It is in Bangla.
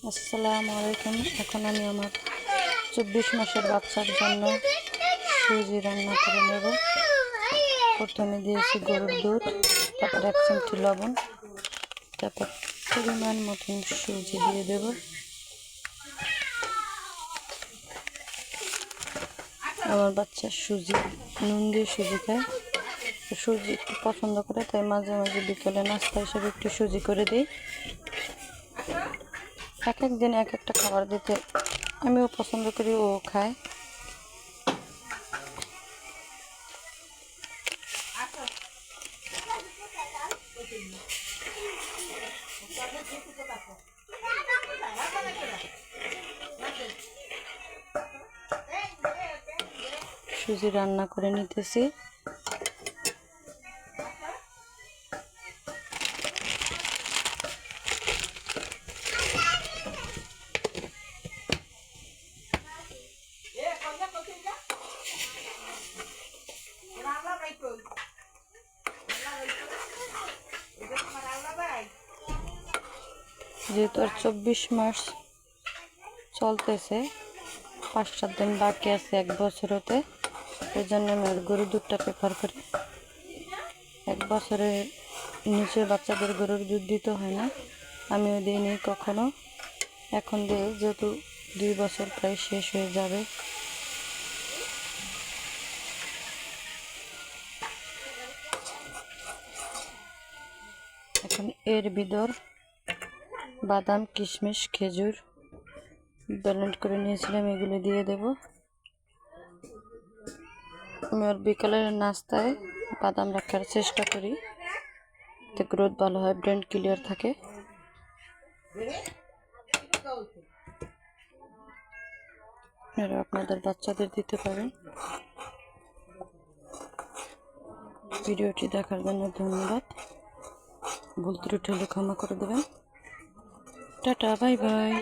আসসালামু আলাইকুম। এখন আমি আমার 24 মাসের বাচ্চার জন্য সুজি রান্না করে নেব। প্রথমে দিয়েছি গরুর দুধ, তারপর 1 চিমটি লবণ, তারপর পরিমাণ মতন সুজি দিয়ে দেব। আমার বাচ্চা সুজি নুন দিয়ে সুজি খায়, সুজি একটু পছন্দ করে, তাই মাঝে মাঝে বিকেলে নাস্তা হিসেবে একটু সুজি করে দিই। এক এক দিন এক একটা খাবার দিতে আমিও পছন্দ করি, ও খায়। সুজি রান্না করে নিতেছি। যেহেতু আর 24 মাস চলতেছে, 5-7 দিন বাকি আছে 1 বছর হতে, এই জন্য আমি আর গরুর দুধটা প্রেফার করি। 1 বছরের নিচে বাচ্চাদের গরুর দুধ দিতে হয় না, আমিও দিইনি কখনো। এখন দিয়ে যেহেতু 2 বছর প্রায় শেষ হয়ে যাবে। এখন এর ভিতর বাদাম, কিশমিশ, খেজুর ব্লেন্ড করে নিয়েছিলাম, এগুলো দিয়ে দেব। আমি আর বিকালের নাস্তায় বাদাম রাখার চেষ্টা করি, এতে গ্রোথ ভালো হয়, ব্রেন ক্লিয়ার থাকে। আপনারা আপনাদের বাচ্চাদের দিতে পারেন। ভিডিওটি দেখার জন্য ধন্যবাদ। ভুল ত্রুটি হলে ক্ষমা করে দেবেন। Tata, bye bye.